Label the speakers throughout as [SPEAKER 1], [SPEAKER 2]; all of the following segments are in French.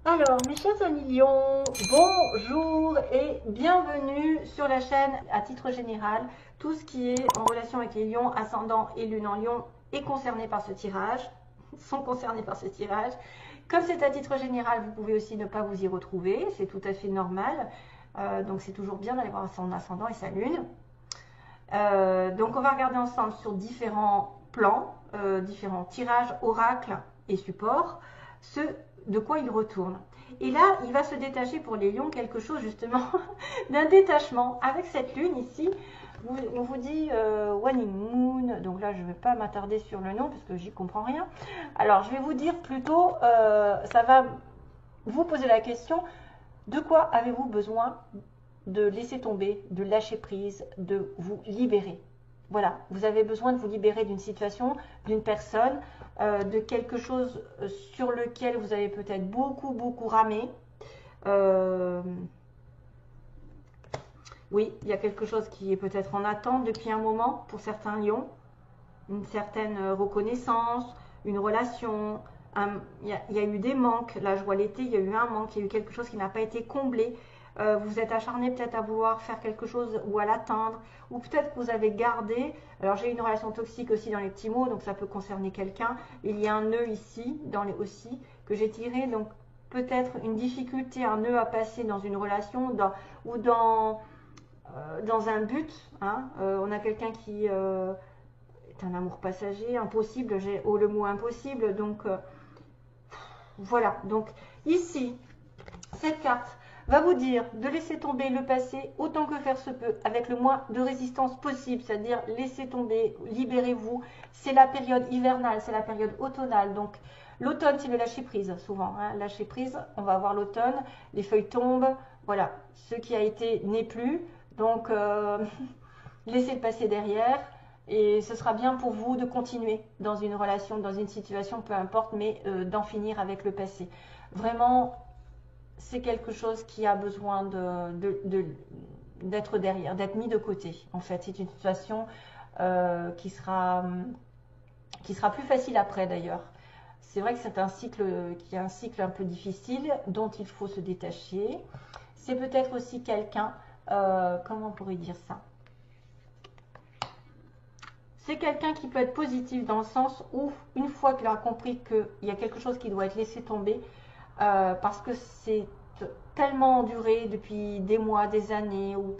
[SPEAKER 1] Alors, mes chers amis lions, bonjour et bienvenue sur la chaîne à titre général. Tout ce qui est en relation avec les lions, ascendant et lune en lion est concerné par ce tirage, sont concernés par ce tirage. Comme c'est à titre général, vous pouvez aussi ne pas vous y retrouver, c'est tout à fait normal. Donc c'est toujours bien d'aller voir son ascendant et sa lune. Donc on va regarder ensemble sur différents plans, différents tirages, oracles et supports, ce de quoi il retourne. Et là, il va se détacher pour les lions quelque chose justement d'un détachement. Avec cette lune ici, on vous dit Waning Moon, donc là je ne vais pas m'attarder sur le nom parce que j'y comprends rien. Alors je vais vous dire plutôt, ça va vous poser la question, de quoi avez-vous besoin de laisser tomber, de lâcher prise, de vous libérer. Voilà, vous avez besoin de vous libérer d'une situation, d'une personne, de quelque chose sur lequel vous avez peut-être beaucoup ramé. Oui, il y a quelque chose qui est peut-être en attente depuis un moment pour certains lions, une certaine reconnaissance, une relation. Il y a eu des manques. Là, je vois l'été, il y a eu un manque, il y a eu quelque chose qui n'a pas été comblé. Vous êtes acharné peut-être à vouloir faire quelque chose ou à l'atteindre, ou peut-être que vous avez gardé. Alors j'ai une relation toxique aussi dans les petits mots, donc ça peut concerner quelqu'un. Il y a un nœud ici, dans les aussi, que j'ai tiré, donc peut-être une difficulté, un nœud à passer dans une relation ou dans un but. Hein. On a quelqu'un qui est un amour passager, impossible, j'ai le mot impossible, donc voilà. Donc ici, cette carte va vous dire de laisser tomber le passé autant que faire se peut, avec le moins de résistance possible, c'est-à-dire laissez tomber, libérez-vous. C'est la période hivernale, c'est la période automnale, donc l'automne c'est le lâcher prise souvent, hein. Lâcher prise, on va avoir l'automne, les feuilles tombent, voilà, ce qui a été n'est plus, donc laissez le passé derrière. Et ce sera bien pour vous de continuer dans une relation, dans une situation, peu importe, mais d'en finir avec le passé. Vraiment, c'est quelque chose qui a besoin d'être derrière, d'être mis de côté. En fait, c'est une situation qui sera plus facile après d'ailleurs. C'est vrai que c'est un cycle qui est un cycle un peu difficile dont il faut se détacher. C'est peut-être aussi quelqu'un, comment on pourrait dire ça? C'est quelqu'un qui peut être positif dans le sens où une fois qu'il a compris qu'il y a quelque chose qui doit être laissé tomber, parce que c'est tellement enduré depuis des mois, des années, ou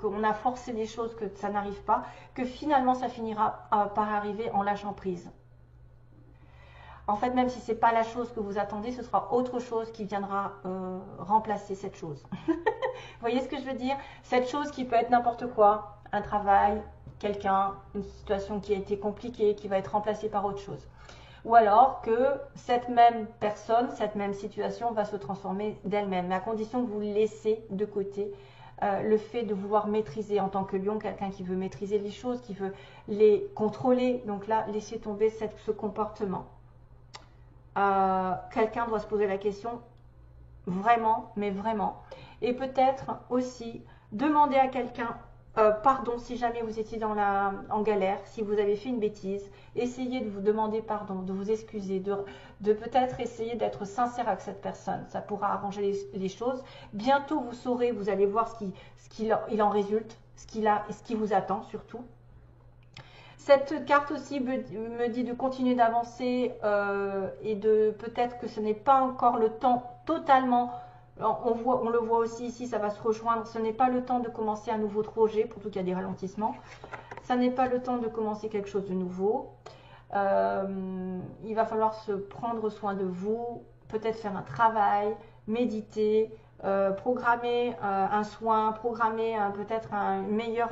[SPEAKER 1] qu'on a forcé des choses que ça n'arrive pas, que finalement ça finira par arriver en lâchant prise. En fait, même si ce n'est pas la chose que vous attendez, ce sera autre chose qui viendra remplacer cette chose. Vous voyez ce que je veux dire? Cette chose qui peut être n'importe quoi, un travail, quelqu'un, une situation qui a été compliquée, qui va être remplacée par autre chose. Ou alors que cette même personne, cette même situation va se transformer d'elle-même, mais à condition que vous laissez de côté le fait de vouloir maîtriser en tant que lion, quelqu'un qui veut maîtriser les choses, qui veut les contrôler. Donc là, laissez tomber ce comportement. Quelqu'un doit se poser la question, vraiment, mais vraiment. Et peut-être aussi demander à quelqu'un pardon si jamais vous étiez en galère, si vous avez fait une bêtise. Essayez de vous demander pardon, de vous excuser, de peut-être essayer d'être sincère avec cette personne. Ça pourra arranger les choses. Bientôt, vous saurez, vous allez voir ce qu'il en résulte, ce qui vous attend surtout. Cette carte aussi me dit de continuer d'avancer et de peut-être que ce n'est pas encore le temps totalement. On le voit aussi ici, ça va se rejoindre. Ce n'est pas le temps de commencer un nouveau projet, pour tout qu'il y a des ralentissements. Ça n'est pas le temps de commencer quelque chose de nouveau. Il va falloir se prendre soin de vous, peut-être faire un travail, méditer, programmer un soin, programmer peut-être un meilleur...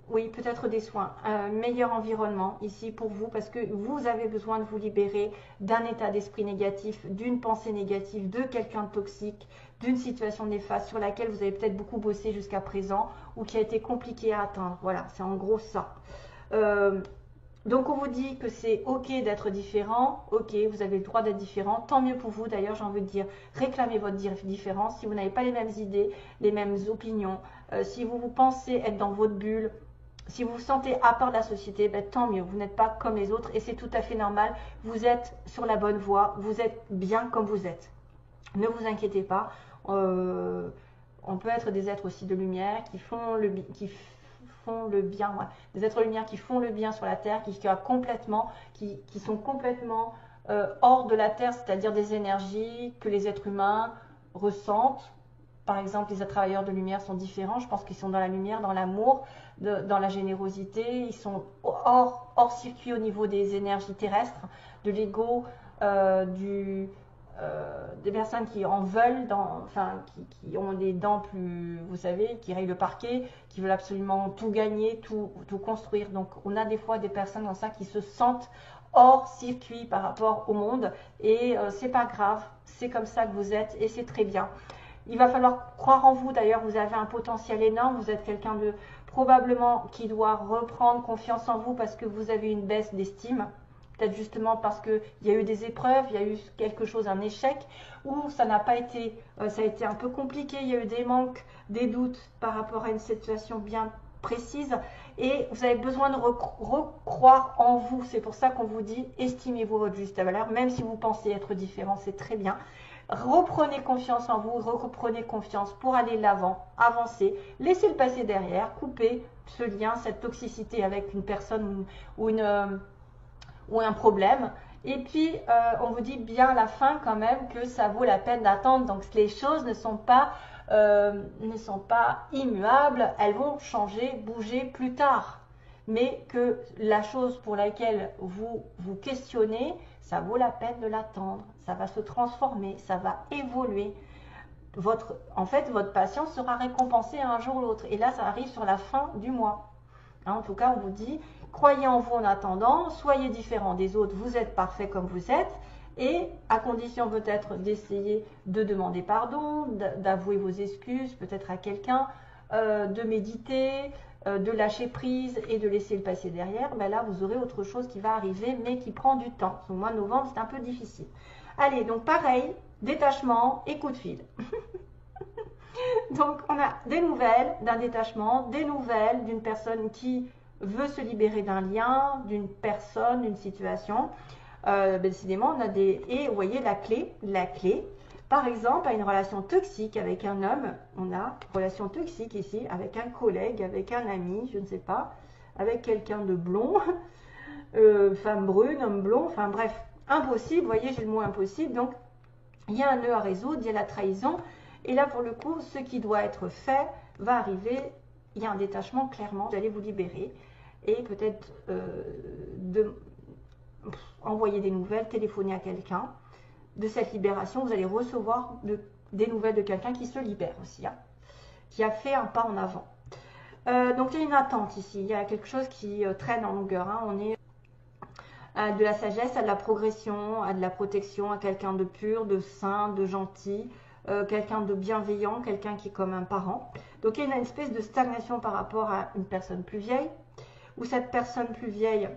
[SPEAKER 1] oui, peut-être des soins, un meilleur environnement ici pour vous parce que vous avez besoin de vous libérer d'un état d'esprit négatif, d'une pensée négative, de quelqu'un de toxique, d'une situation néfaste sur laquelle vous avez peut-être beaucoup bossé jusqu'à présent ou qui a été compliqué à atteindre. Voilà, c'est en gros ça. Donc on vous dit que c'est ok d'être différent, ok, vous avez le droit d'être différent, tant mieux pour vous d'ailleurs, j'ai envie de dire, réclamez votre différence. Si vous n'avez pas les mêmes idées, les mêmes opinions, si vous pensez être dans votre bulle, si vous vous sentez à part de la société, ben, tant mieux, vous n'êtes pas comme les autres et c'est tout à fait normal. Vous êtes sur la bonne voie, vous êtes bien comme vous êtes. Ne vous inquiétez pas. On peut être des êtres aussi de lumière qui font le bien, ouais. Des êtres de lumière qui font le bien sur la terre, qui sont complètement hors de la terre, c'est-à-dire des énergies que les êtres humains ressentent. Par exemple, les travailleurs de lumière sont différents. Je pense qu'ils sont dans la lumière, dans l'amour, dans la générosité. Ils sont hors circuit au niveau des énergies terrestres, de l'ego, des personnes qui en veulent, qui ont des dents plus, vous savez, qui rayent le parquet, qui veulent absolument tout gagner, tout construire. Donc, on a des fois des personnes comme ça qui se sentent hors circuit par rapport au monde. Et c'est pas grave, c'est comme ça que vous êtes et c'est très bien. Il va falloir croire en vous. D'ailleurs, vous avez un potentiel énorme. Vous êtes quelqu'un de probablement qui doit reprendre confiance en vous parce que vous avez une baisse d'estime. Peut-être justement parce qu'il y a eu des épreuves, il y a eu quelque chose, un échec, ou ça n'a pas été, ça a été un peu compliqué, il y a eu des manques, des doutes par rapport à une situation bien précise. Et vous avez besoin de recroire en vous. C'est pour ça qu'on vous dit, estimez-vous votre juste valeur, même si vous pensez être différent, c'est très bien. Reprenez confiance en vous, reprenez confiance pour aller de l'avant, avancer, laissez le passé derrière, coupez ce lien, cette toxicité avec une personne ou un problème. Et puis, on vous dit bien à la fin quand même que ça vaut la peine d'attendre. Donc, les choses ne sont pas immuables, elles vont changer, bouger plus tard. Mais que la chose pour laquelle vous vous questionnez, ça vaut la peine de l'attendre. Ça va se transformer, ça va évoluer. En fait, votre patience sera récompensée un jour ou l'autre. Et là, ça arrive sur la fin du mois. En tout cas, on vous dit, croyez en vous en attendant, soyez différents des autres, vous êtes parfait comme vous êtes, et à condition peut-être d'essayer de demander pardon, d'avouer vos excuses peut-être à quelqu'un, de méditer, de lâcher prise et de laisser le passé derrière, ben là vous aurez autre chose qui va arriver mais qui prend du temps. Au mois de novembre, c'est un peu difficile. Allez, donc pareil, détachement et coup de fil. Donc, on a des nouvelles d'un détachement, des nouvelles d'une personne qui veut se libérer d'un lien, d'une personne, d'une situation. Décidément, on a et vous voyez la clé, par exemple, à une relation toxique avec un homme, on a une relation toxique ici avec un collègue, avec un ami, je ne sais pas, avec quelqu'un de blond, femme brune, homme blond, enfin bref, impossible, vous voyez, j'ai le mot impossible, donc il y a un nœud à résoudre, il y a la trahison. Et là, pour le coup, ce qui doit être fait va arriver. Il y a un détachement, clairement. Vous allez vous libérer. Et peut-être envoyer des nouvelles, téléphoner à quelqu'un de cette libération. Vous allez recevoir des nouvelles de quelqu'un qui se libère aussi, hein, qui a fait un pas en avant. Donc, il y a une attente ici. Il y a quelque chose qui traîne en longueur. Hein. On est à de la sagesse, à de la progression, à de la protection, à quelqu'un de pur, de sain, de gentil. Quelqu'un de bienveillant, quelqu'un qui est comme un parent. Donc il y a une espèce de stagnation par rapport à une personne plus vieille, où cette personne plus vieille,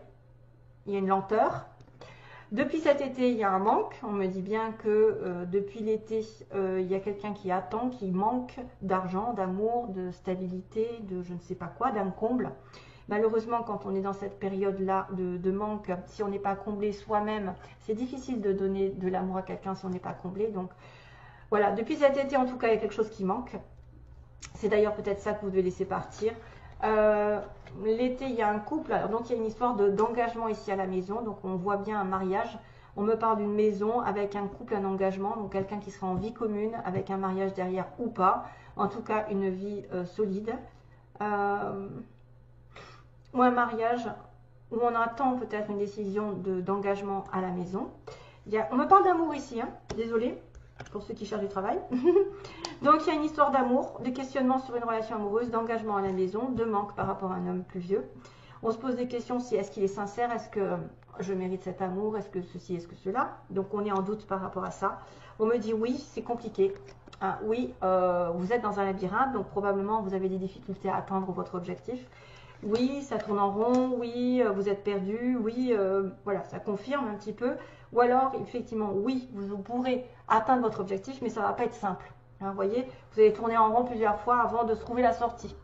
[SPEAKER 1] il y a une lenteur. Depuis cet été, il y a un manque. On me dit bien que depuis l'été, il y a quelqu'un qui attend, qui manque d'argent, d'amour, de stabilité, de je ne sais pas quoi, d'un comble. Malheureusement, quand on est dans cette période-là de manque, si on n'est pas comblé soi-même, c'est difficile de donner de l'amour à quelqu'un si on n'est pas comblé. Donc, voilà, depuis cet été, en tout cas, il y a quelque chose qui manque. C'est d'ailleurs peut-être ça que vous devez laisser partir. L'été, il y a un couple. Alors, donc, il y a une histoire d'engagement ici à la maison. Donc, on voit bien un mariage. On me parle d'une maison avec un couple, un engagement. Donc, quelqu'un qui sera en vie commune avec un mariage derrière ou pas. En tout cas, une vie solide. Ou un mariage où on attend peut-être une décision d'engagement à la maison. On me parle d'amour ici. Hein. Désolée. Pour ceux qui cherchent du travail. Donc, il y a une histoire d'amour, de questionnement sur une relation amoureuse, d'engagement à la maison, de manque par rapport à un homme plus vieux. On se pose des questions si est-ce qu'il est sincère, est-ce que je mérite cet amour, est-ce que ceci, est-ce que cela. Donc, on est en doute par rapport à ça. On me dit oui, c'est compliqué. Ah, oui, vous êtes dans un labyrinthe, donc probablement vous avez des difficultés à atteindre votre objectif. Oui, ça tourne en rond, oui, vous êtes perdu, oui, voilà, ça confirme un petit peu. Ou alors, effectivement, oui, vous pourrez atteindre votre objectif, mais ça ne va pas être simple. Hein, vous voyez, vous allez tourner en rond plusieurs fois avant de trouver la sortie.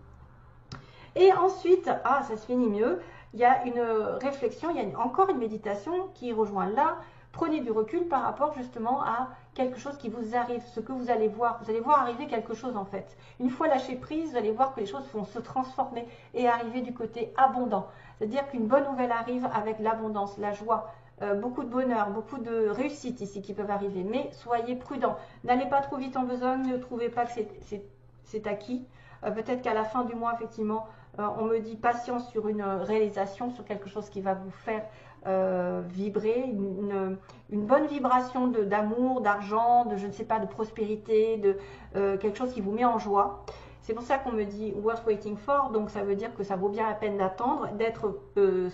[SPEAKER 1] Et ensuite, ah, ça se finit mieux, il y a une réflexion, il y a encore une méditation qui rejoint là. Prenez du recul par rapport justement à quelque chose qui vous arrive, ce que vous allez voir. Vous allez voir arriver quelque chose en fait. Une fois lâché prise, vous allez voir que les choses vont se transformer et arriver du côté abondant. C'est-à-dire qu'une bonne nouvelle arrive avec l'abondance, la joie, beaucoup de bonheur, beaucoup de réussite ici qui peuvent arriver. Mais soyez prudents. N'allez pas trop vite en besogne, ne trouvez pas que c'est acquis. Peut-être qu'à la fin du mois, effectivement, on me dit patience sur une réalisation, sur quelque chose qui va vous faire vibrer, une bonne vibration d'amour, d'argent, de je ne sais pas, de prospérité, de quelque chose qui vous met en joie. C'est pour ça qu'on me dit worth waiting for, donc ça veut dire que ça vaut bien la peine d'attendre, d'être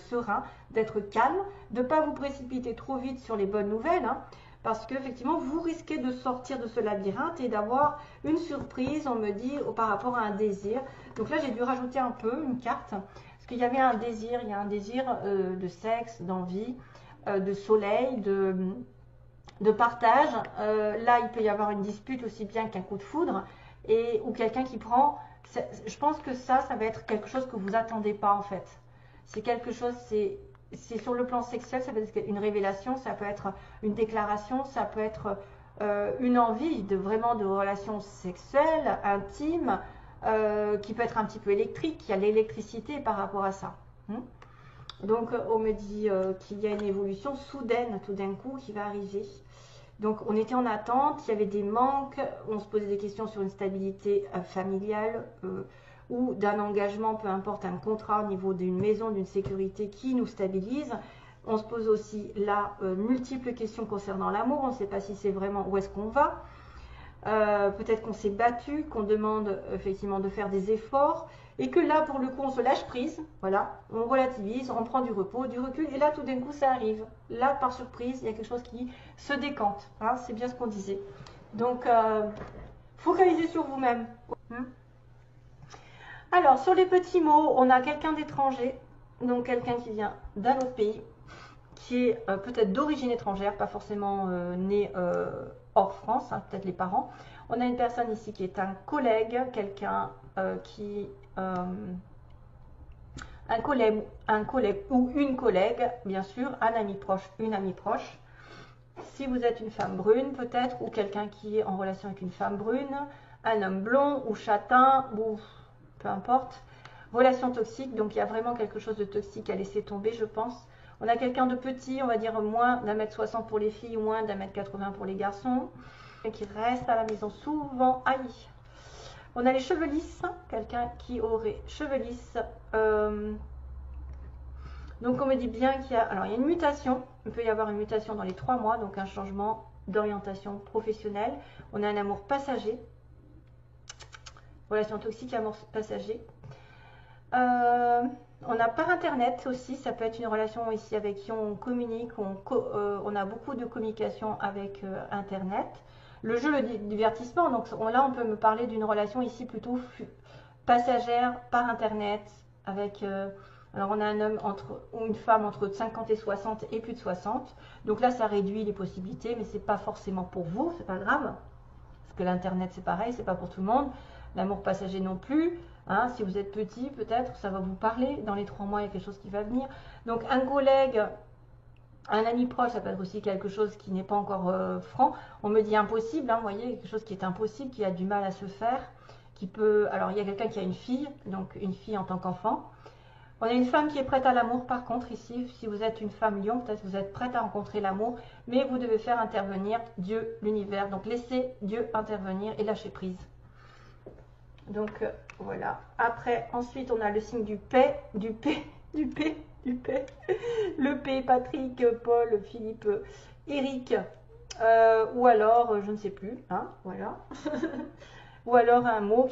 [SPEAKER 1] serein, d'être calme, de ne pas vous précipiter trop vite sur les bonnes nouvelles, hein, parce qu'effectivement vous risquez de sortir de ce labyrinthe et d'avoir une surprise, on me dit, par rapport à un désir. Donc là j'ai dû rajouter un peu une carte, parce qu'il y avait un désir, il y a un désir de sexe, d'envie, de soleil, de partage. Là il peut y avoir une dispute aussi bien qu'un coup de foudre, ou quelqu'un qui prend, je pense que ça va être quelque chose que vous attendez pas en fait. C'est quelque chose, c'est sur le plan sexuel, ça peut être une révélation, ça peut être une déclaration, ça peut être une envie vraiment de relations sexuelles, intimes, qui peut être un petit peu électrique, il y a l'électricité par rapport à ça. Donc on me dit qu'il y a une évolution soudaine tout d'un coup qui va arriver. Donc on était en attente, il y avait des manques, on se posait des questions sur une stabilité familiale ou d'un engagement, peu importe, un contrat au niveau d'une maison, d'une sécurité qui nous stabilise. On se pose aussi là multiples questions concernant l'amour, on ne sait pas si c'est vraiment où est-ce qu'on va. Peut-être qu'on s'est battu, qu'on demande effectivement de faire des efforts et que là pour le coup on se lâche prise, voilà, on relativise, on prend du repos, du recul et là tout d'un coup ça arrive. Là par surprise il y a quelque chose qui se décante, hein, c'est bien ce qu'on disait. Donc focalisez sur vous-même. Alors sur les petits mots, on a quelqu'un d'étranger, donc quelqu'un qui vient d'un autre pays, qui est peut-être d'origine étrangère, pas forcément né hors France, hein, peut-être les parents. On a une personne ici qui est un collègue, quelqu'un qui... un collègue ou une collègue, bien sûr, un ami proche, une amie proche. Si vous êtes une femme brune peut-être, ou quelqu'un qui est en relation avec une femme brune, un homme blond ou châtain, ou peu importe. Relation toxique, donc il y a vraiment quelque chose de toxique à laisser tomber, je pense. On a quelqu'un de petit, on va dire moins d'1m60 pour les filles, moins d'1m80 pour les garçons, qui reste à la maison souvent. Aïe. On a les cheveux lisses, quelqu'un qui aurait cheveux lisses. Donc on me dit bien qu'il y a, alors il y a une mutation, il peut y avoir une mutation dans les 3 mois, donc un changement d'orientation professionnelle. On a un amour passager, relation toxique, amour passager. On a par internet aussi, ça peut être une relation ici avec qui on communique, on a beaucoup de communication avec internet. Le jeu, le divertissement, donc là on peut me parler d'une relation ici plutôt passagère par internet avec... alors on a un homme ou une femme entre 50 et 60 et plus de 60. Donc là ça réduit les possibilités, mais c'est pas forcément pour vous, c'est pas grave. Parce que l'internet c'est pareil, c'est pas pour tout le monde. L'amour passager non plus. Hein, si vous êtes petit, peut-être ça va vous parler. Dans les 3 mois, il y a quelque chose qui va venir. Donc un collègue, un ami proche, ça peut être aussi quelque chose qui n'est pas encore franc. On me dit impossible, hein, vous voyez, quelque chose qui est impossible, qui a du mal à se faire. Qui peut... Alors il y a quelqu'un qui a une fille, donc une fille en tant qu'enfant. On a une femme qui est prête à l'amour par contre ici, si vous êtes une femme lion, peut-être que vous êtes prête à rencontrer l'amour, mais vous devez faire intervenir Dieu, l'univers. Donc laissez Dieu intervenir et lâcher prise. Donc voilà. Après, ensuite, on a le signe du P, du P. Le P, Patrick, Paul, Philippe, Eric, ou alors, je ne sais plus, hein, voilà. Ou alors un mot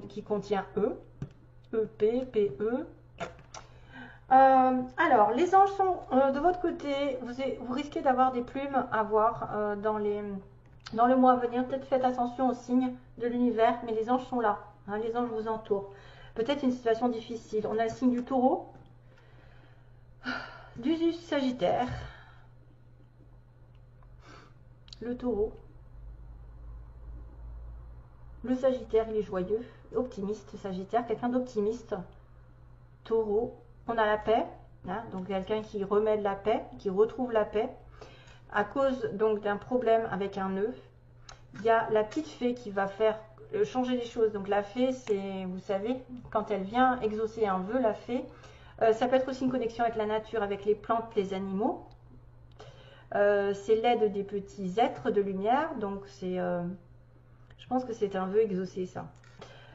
[SPEAKER 1] qui contient E, EP, PE. Alors, les anges sont de votre côté, vous risquez d'avoir des plumes à voir dans le mois à venir. Peut-être faites attention aux signes de l'univers, mais les anges sont là. Hein, les anges vous entourent. Peut-être une situation difficile. On a le signe du taureau, du sagittaire, le taureau. Le sagittaire, il est joyeux, optimiste, sagittaire, quelqu'un d'optimiste. taureau. On a la paix, hein, donc quelqu'un qui remet de la paix, qui retrouve la paix, à cause donc d'un problème avec un nœud. Il y a la petite fée qui va faire changer les choses. Donc la fée, c'est, vous savez, quand elle vient exaucer un vœu, la fée, ça peut être aussi une connexion avec la nature, avec les plantes, les animaux. C'est l'aide des petits êtres de lumière, donc c'est, je pense que c'est un vœu exaucé, ça.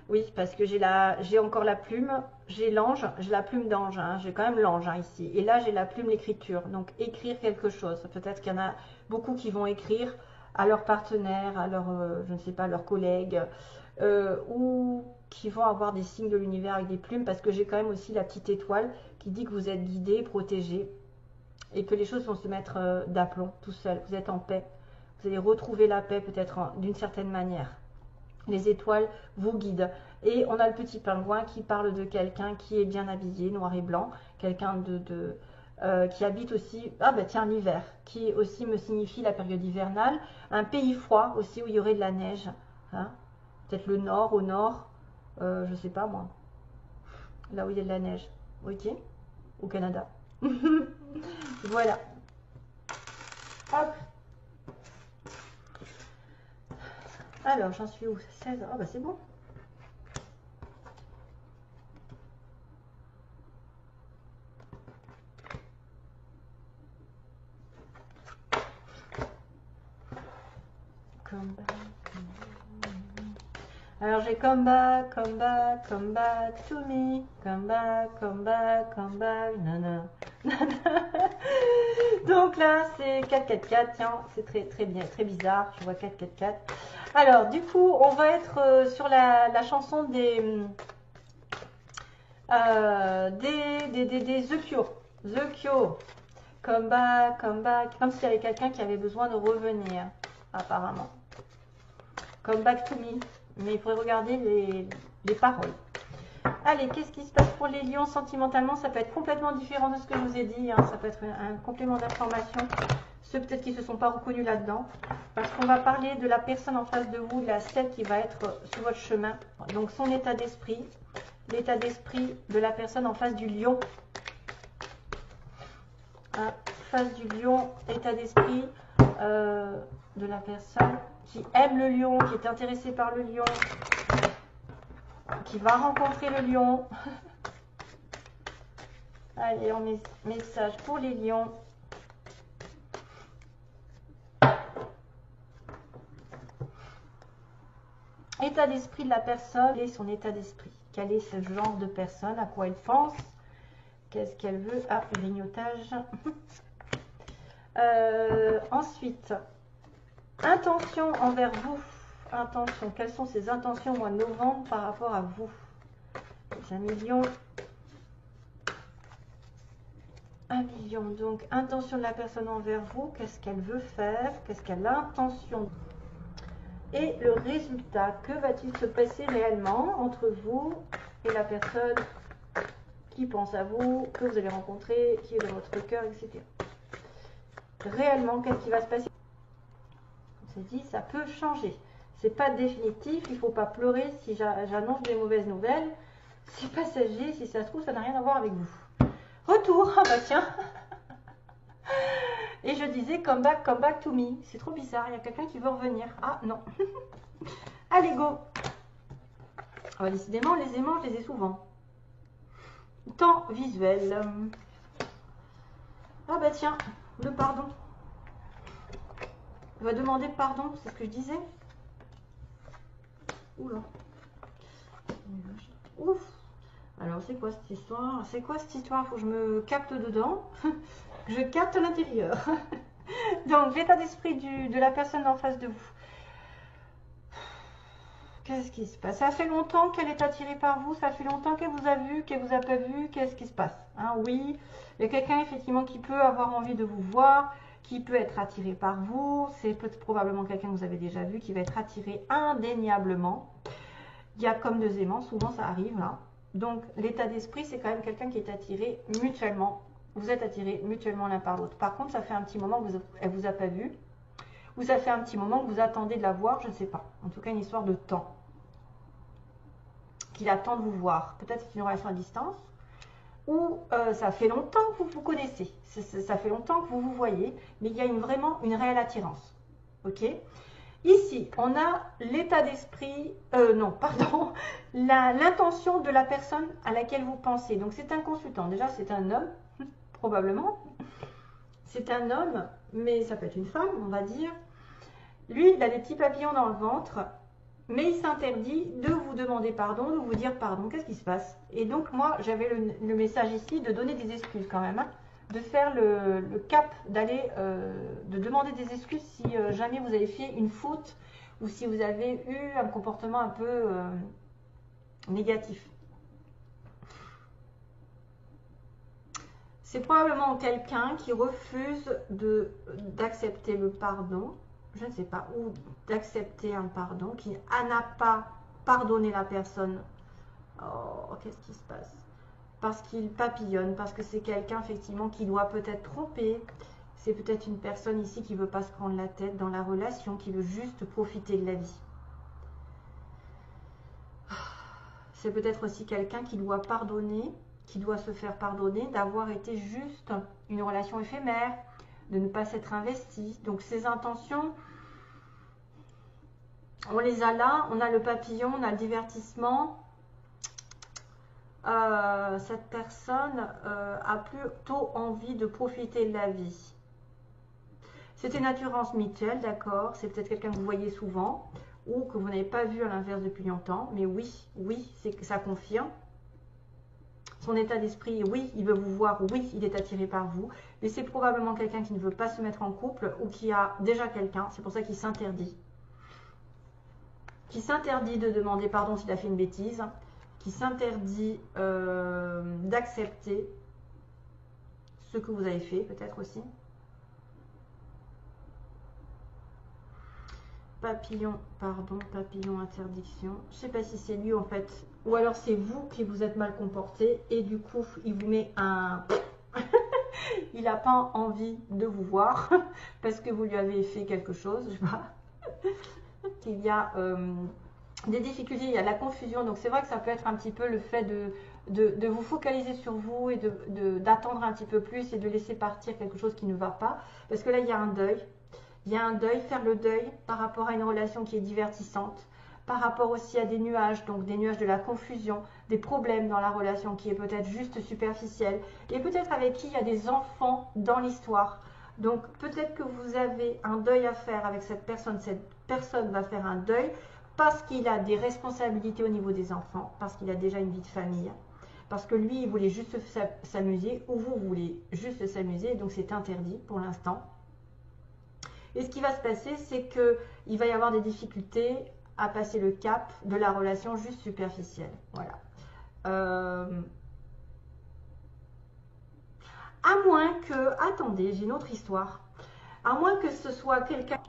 [SPEAKER 1] Oui, parce que j'ai encore la plume, j'ai l'ange, j'ai la plume d'ange, hein, j'ai quand même l'ange hein, ici. Et là, j'ai la plume l'écriture, donc écrire quelque chose. Peut-être qu'il y en a beaucoup qui vont écrire à leur partenaire, à leur, je ne sais pas, leurs collègues, ou qui vont avoir des signes de l'univers avec des plumes, parce que j'ai quand même aussi la petite étoile qui dit que vous êtes guidé, protégé, et que les choses vont se mettre d'aplomb tout seul. Vous êtes en paix, vous allez retrouver la paix peut-être d'une certaine manière. Les étoiles vous guident. Et on a le petit pingouin qui parle de quelqu'un qui est bien habillé, noir et blanc, quelqu'un qui habite aussi, ah ben tiens, l'hiver, qui aussi me signifie la période hivernale, un pays froid aussi où il y aurait de la neige, hein, peut-être le nord, au nord, je sais pas moi, là où il y a de la neige, ok, au Canada. Voilà. Hop. Alors, j'en suis où? 16. Ah bah c'est bon. Alors j'ai come back to me, come back, nana. Donc là c'est 4-4-4, tiens, c'est très bien, très bizarre, je vois 4-4-4. Alors du coup on va être sur la chanson des The Cure. The Cure. Come back, comme s'il y avait quelqu'un qui avait besoin de revenir, apparemment. Come back to me. Mais il faudrait regarder les paroles. Allez, qu'est-ce qui se passe pour les lions sentimentalement? Ça peut être complètement différent de ce que je vous ai dit. Hein. Ça peut être un complément d'information. Ceux peut-être qui ne se sont pas reconnus là-dedans. Parce qu'on va parler de la personne en face de vous, celle qui va être sur votre chemin. Donc son état d'esprit. L'état d'esprit de la personne en face du lion. Hein, face du lion, état d'esprit de la personne qui aime le lion, qui est intéressé par le lion, qui va rencontrer le lion. Allez, on met message pour les lions. État d'esprit de la personne et son état d'esprit. Quel est ce genre de personne? À quoi elle pense? Qu'est-ce qu'elle veut? Ah, grignotage. Ensuite, intention envers vous. Intention. Quelles sont ses intentions au mois de novembre par rapport à vous? 1 million. 1 million. Donc, intention de la personne envers vous. Qu'est-ce qu'elle veut faire? Qu'est-ce qu'elle a intention? Et le résultat. Que va-t-il se passer réellement entre vous et la personne qui pense à vous, que vous allez rencontrer, qui est dans votre cœur, etc. Réellement, qu'est-ce qui va se passer? On s'est dit, ça peut changer. C'est pas définitif, il ne faut pas pleurer si j'annonce des mauvaises nouvelles. C'est passager, si ça se trouve, ça n'a rien à voir avec vous. Retour, ah bah tiens. Et je disais, come back to me. C'est trop bizarre, il y a quelqu'un qui veut revenir. Ah non. Allez, go. Ah bah, décidément, les aimants, je les ai souvent. Temps visuel. Ah bah tiens, le pardon. On va demander pardon, c'est ce que je disais. Oula. Ouf. Alors c'est quoi cette histoire? C'est quoi cette histoire? Faut que je me capte dedans. Je capte l'intérieur. Donc l'état d'esprit de la personne en face de vous. Qu'est-ce qui se passe? Ça fait longtemps qu'elle est attirée par vous, ça fait longtemps qu'elle vous a vu, qu'elle vous a pas vu. Qu'est-ce qui se passe? Hein, oui, il y a quelqu'un effectivement qui peut avoir envie de vous voir, qui peut être attiré par vous. C'est probablement quelqu'un que vous avez déjà vu, qui va être attiré indéniablement. Il y a comme 2 aimants, souvent ça arrive là. Donc l'état d'esprit, c'est quand même quelqu'un qui est attiré mutuellement. Vous êtes attirés mutuellement l'un par l'autre. Par contre, ça fait un petit moment qu'elle ne vous a pas vu. Ou ça fait un petit moment que vous attendez de la voir, je ne sais pas. En tout cas, une histoire de temps. Qu'il attend de vous voir. Peut-être c'est une relation à distance. ou ça fait longtemps que vous vous connaissez, ça fait longtemps que vous vous voyez, mais il y a vraiment une réelle attirance. Ok? Ici, on a l'état d'esprit, non, pardon, l'intention de la personne à laquelle vous pensez. Donc c'est un consultant, déjà c'est un homme, probablement. C'est un homme, mais ça peut être une femme, on va dire. Lui, il a des petits papillons dans le ventre, mais il s'interdit de vous demander pardon, de vous dire pardon. Qu'est-ce qui se passe? Et donc moi, j'avais le message ici de donner des excuses quand même, hein, de faire le cap, d'aller, de demander des excuses si jamais vous avez fait une faute ou si vous avez eu un comportement un peu négatif. C'est probablement quelqu'un qui refuse d'accepter le pardon, je ne sais pas, ou d'accepter un pardon, qui n'a pas pardonné la personne. Oh, qu'est-ce qui se passe? Parce qu'il papillonne, parce que c'est quelqu'un effectivement qui doit peut-être tromper. C'est peut-être une personne ici qui ne veut pas se prendre la tête dans la relation, qui veut juste profiter de la vie. C'est peut-être aussi quelqu'un qui doit pardonner, qui doit se faire pardonner d'avoir été juste une relation éphémère, de ne pas s'être investi. Donc ses intentions, on les a là, on a le papillon, on a le divertissement. Cette personne a plutôt envie de profiter de la vie. C'est une assurance mutuelle, d'accord, c'est peut-être quelqu'un que vous voyez souvent ou que vous n'avez pas vu à l'inverse depuis longtemps, mais oui, ça confirme. Son état d'esprit, oui, il veut vous voir, oui, il est attiré par vous, mais c'est probablement quelqu'un qui ne veut pas se mettre en couple ou qui a déjà quelqu'un, c'est pour ça qu'il s'interdit. Qui s'interdit de demander pardon s'il a fait une bêtise, qui s'interdit d'accepter ce que vous avez fait, peut-être aussi. Papillon, pardon, papillon, interdiction. Je ne sais pas si c'est lui en fait, ou alors c'est vous qui vous êtes mal comporté et du coup il vous met un... il n'a pas envie de vous voir parce que vous lui avez fait quelque chose, je sais pas. Il y a des difficultés, il y a la confusion, donc c'est vrai que ça peut être un petit peu le fait de vous focaliser sur vous et d'attendre un petit peu plus et de laisser partir quelque chose qui ne va pas, parce que là il y a un deuil. Il y a un deuil, faire le deuil par rapport à une relation qui est divertissante, par rapport aussi à des nuages, donc des nuages de la confusion, des problèmes dans la relation qui est peut-être juste superficielle, et peut-être avec qui il y a des enfants dans l'histoire. Donc peut-être que vous avez un deuil à faire avec cette personne va faire un deuil parce qu'il a des responsabilités au niveau des enfants, parce qu'il a déjà une vie de famille, parce que lui il voulait juste s'amuser, ou vous voulez juste s'amuser, donc c'est interdit pour l'instant. Et ce qui va se passer, c'est qu'il va y avoir des difficultés à passer le cap de la relation juste superficielle. Voilà. À moins que... Attendez, j'ai une autre histoire. À moins que ce soit quelqu'un...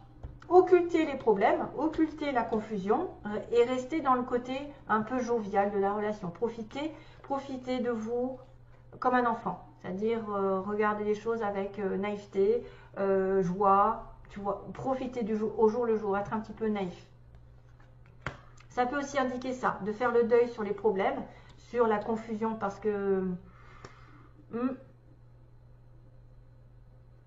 [SPEAKER 1] Occulter les problèmes, occulter la confusion et rester dans le côté un peu jovial de la relation. Profiter de vous comme un enfant. C'est-à-dire regarder les choses avec naïveté, joie... Tu vois, profiter du jour, au jour le jour, être un petit peu naïf. Ça peut aussi indiquer ça, de faire le deuil sur les problèmes, sur la confusion, parce que...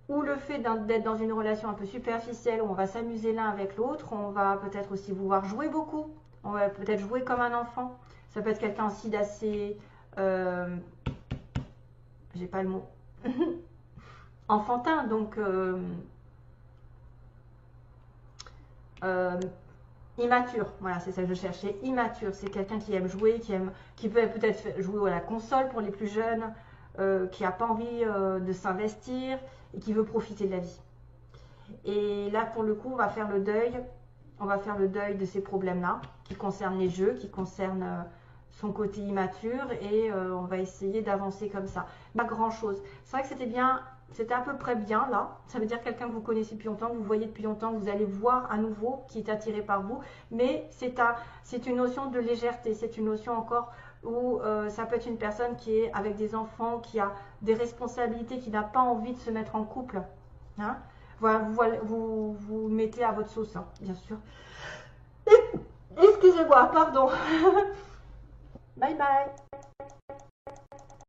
[SPEAKER 1] ou le fait d'être dans une relation un peu superficielle, où on va s'amuser l'un avec l'autre, on va peut-être aussi vouloir jouer beaucoup, on va peut-être jouer comme un enfant. Ça peut être quelqu'un aussi d'assez... j'ai pas le mot. Enfantin, donc... immature, voilà, c'est ça que je cherchais. Immature, c'est quelqu'un qui aime jouer, qui peut peut-être jouer à la console pour les plus jeunes, qui n'a pas envie de s'investir et qui veut profiter de la vie. Et là, pour le coup, on va faire le deuil de ces problèmes-là, qui concernent les jeux, qui concernent son côté immature, et on va essayer d'avancer comme ça. Pas grand-chose. C'est vrai que c'était bien. C'était à peu près bien là, ça veut dire quelqu'un que vous connaissez depuis longtemps, que vous voyez depuis longtemps, que vous allez voir à nouveau, qui est attiré par vous, mais c'est une notion de légèreté, c'est une notion encore où ça peut être une personne qui est avec des enfants, qui a des responsabilités, qui n'a pas envie de se mettre en couple. Hein, voilà, vous mettez à votre sauce, hein, bien sûr. Excusez-moi, pardon. Bye bye.